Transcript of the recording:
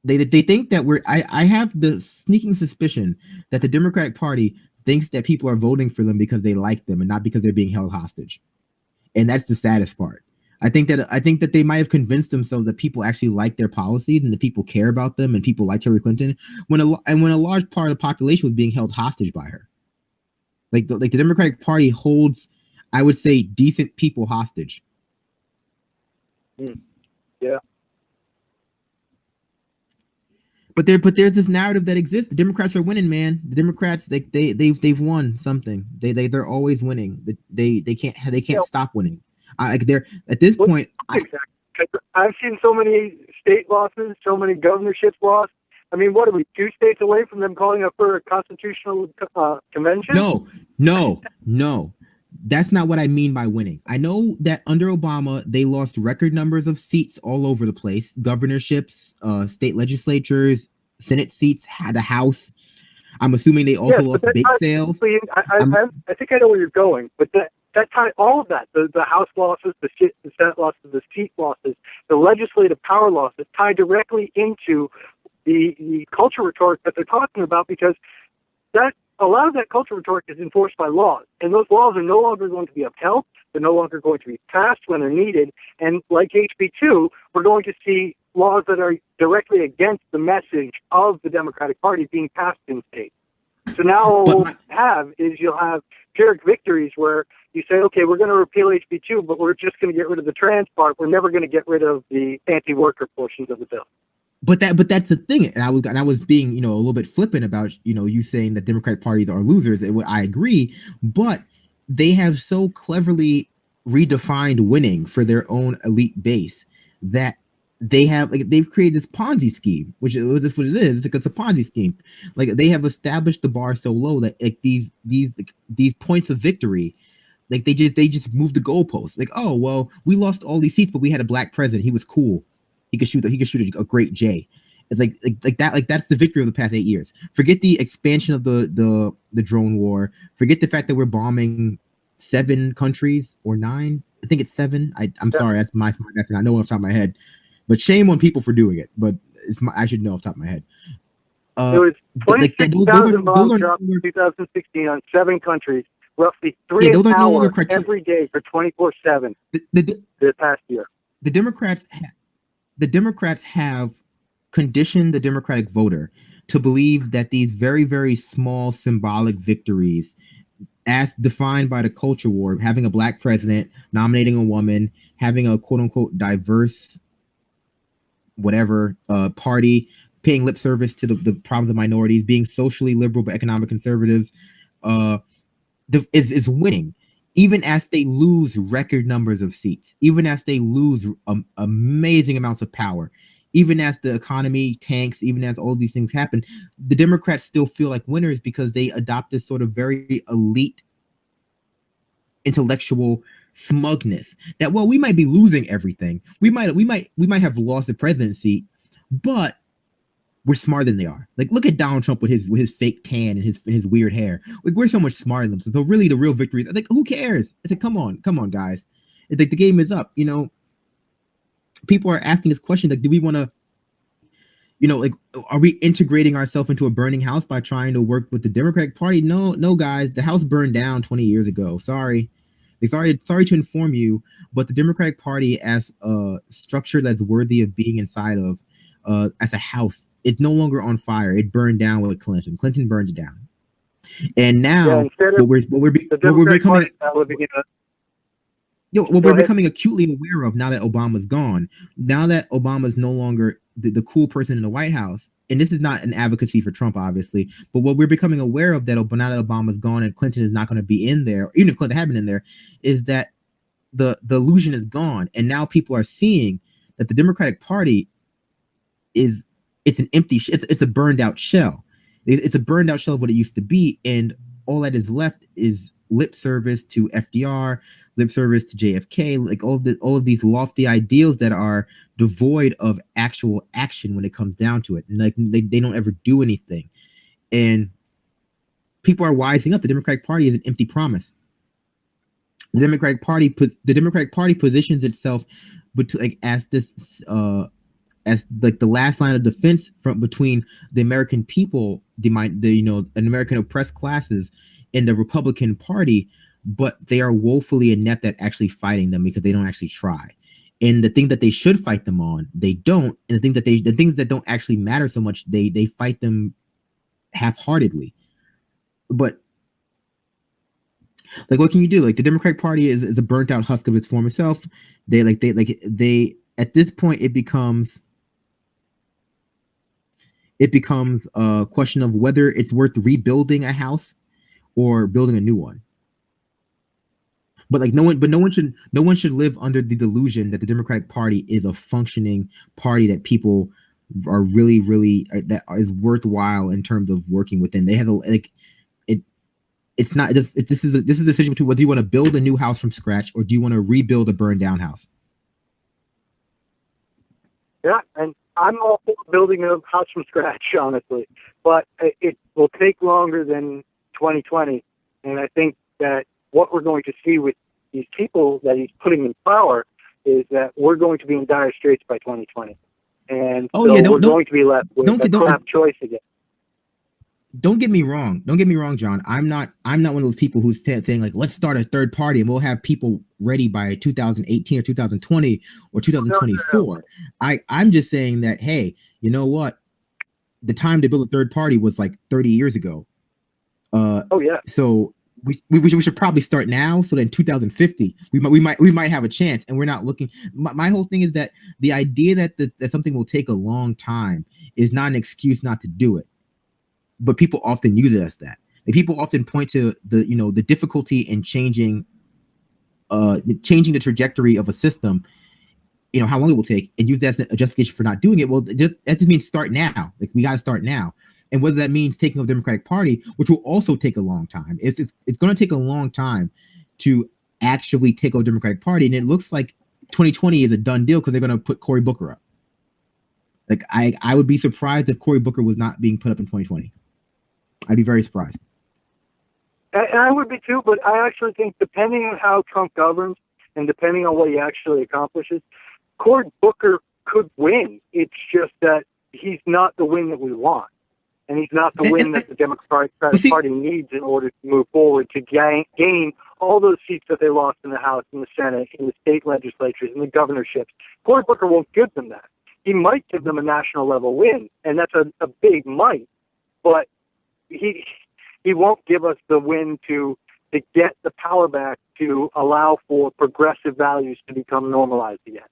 they think that I have the sneaking suspicion that the Democratic Party thinks that people are voting for them because they like them and not because they're being held hostage. And that's the saddest part. I think that they might have convinced themselves that people actually like their policies and that people care about them and people like Hillary Clinton when a large part of the population was being held hostage by her. Like the Democratic Party holds, I would say, decent people hostage. Yeah. But there's this narrative that exists. The Democrats are winning, man. The Democrats they've won something. They're always winning. They can't stop winning. They're at this point. I've seen so many state losses, so many governorships lost. I mean, what are we, 2 states away from them calling up for a constitutional convention? No. That's not what I mean by winning. I know that under Obama, they lost record numbers of seats all over the place. Governorships, state legislatures, Senate seats, the House. I'm assuming they also lost bake sales. I think I know where you're going, but that time, all of that, the House losses, the Senate losses, the seat losses, the legislative power losses tie directly into the culture rhetoric that they're talking about, because a lot of that culture rhetoric is enforced by laws, and those laws are no longer going to be upheld. They're no longer going to be passed when they're needed. And like HB2, we're going to see laws that are directly against the message of the Democratic Party being passed in states. So now you'll have Pyrrhic victories where you say, okay, we're going to repeal HB2, but we're just going to get rid of the trans part. We're never going to get rid of the anti-worker portions of the bill. But that's the thing, and I was being a little bit flippant about you saying that Democratic parties are losers. I agree, but they have so cleverly redefined winning for their own elite base that they've created this Ponzi scheme, which is what it is. It's a Ponzi scheme. Like, they have established the bar so low that these points of victory, like they just move the goalposts. Like, oh well, we lost all these seats, but we had a black president. He was cool. He could shoot a great J. It's like that. Like, that's the victory of the past 8 years. Forget the expansion of the drone war. Forget the fact that we're bombing 7 countries or 9. I think it's 7. I'm sorry, that's my smart effort. I know off the top of my head, but shame on people for doing it. But I should know off the top of my head. It was 26,000 bombs dropped in 2016 on 7 countries, roughly 3 hours every day for 24/7. The past year, the Democrats have conditioned the Democratic voter to believe that these very, very small symbolic victories, as defined by the culture war, having a black president, nominating a woman, having a quote unquote diverse whatever party, paying lip service to the problems of minorities, being socially liberal but economic conservatives, is winning. Even as they lose record numbers of seats, even as they lose amazing amounts of power, even as the economy tanks, even as all these things happen, the Democrats still feel like winners because they adopt this sort of very elite intellectual smugness that, well, we might be losing everything. We might have lost the presidency, but we're smarter than they are. Like, look at Donald Trump with his fake tan and his weird hair. Like, we're so much smarter than them. So really, the real victory is, like, who cares? I said, come on, guys. It's like the game is up. People are asking this question, like, do we want to, like, are we integrating ourselves into a burning house by trying to work with the Democratic Party? No, guys. The house burned down 20 years ago. Sorry to inform you, but the Democratic Party, as a structure that's worthy of being inside of, as a house, it's no longer on fire. It burned down with Clinton. Clinton burned it down, and now what we're becoming acutely aware of, now that Obama's gone, now that Obama's no longer the cool person in the White House, and this is not an advocacy for Trump, obviously, but what we're becoming aware of, that now that Obama's gone and Clinton is not going to be in there, even if Clinton had been in there, is that the illusion is gone, and now people are seeing that the Democratic Party it's an empty, it's a burned out shell. It's a burned out shell of what it used to be, and all that is left is lip service to FDR, lip service to JFK, like all of these lofty ideals that are devoid of actual action when it comes down to it. And like they don't ever do anything. And people are wising up. The Democratic Party is an empty promise. The Democratic Party positions itself as this as like the last line of defense from between the American people, an American oppressed classes, and the Republican Party, but they are woefully inept at actually fighting them because they don't actually try. And the thing that they should fight them on, they don't. And the things that don't actually matter so much, they fight them half-heartedly. But like, what can you do? Like, the Democratic Party is a burnt out husk of its former self. They at this point it becomes a question of whether it's worth rebuilding a house or building a new one. But like, no one should live under the delusion that the Democratic Party is a functioning party that people are really, really that is worthwhile in terms of working within. They have it's not this is a decision between whether you want to build a new house from scratch or do you want to rebuild a burned down house. Yeah, and I'm all for building a house from scratch, honestly, but it will take longer than 2020, and I think that what we're going to see with these people that he's putting in power is that we're going to be in dire straits by 2020, and we're going to be left with a crap choice again. Don't get me wrong, John. I'm not one of those people who's saying like, let's start a third party and we'll have people ready by 2018 or 2020 or 2024. No. I'm just saying that, hey, you know what? The time to build a third party was like 30 years ago. So we should probably start now, so that in 2050 we might have a chance. And we're not looking. My whole thing is that the idea that something will take a long time is not an excuse not to do it. But people often use it as that. And people often point to the difficulty in changing the trajectory of a system, how long it will take, and use that as a justification for not doing it. Well, that just means start now. Like, we got to start now. And whether that means taking over the Democratic Party, which will also take a long time. It's going to take a long time to actually take over the Democratic Party. And it looks like 2020 is a done deal because they're going to put Cory Booker up. Like, I would be surprised if Cory Booker was not being put up in 2020. I'd be very surprised. And I would be too, but I actually think, depending on how Trump governs and depending on what he actually accomplishes, Cory Booker could win. It's just that he's not the win that we want. And he's not the win that the Democratic Party needs in order to move forward to gain all those seats that they lost in the House, in the Senate, in the state legislatures, in the governorships. Cory Booker won't give them that. He might give them a national level win, and that's a big might. But he won't give us the win to get the power back to allow for progressive values to become normalized again.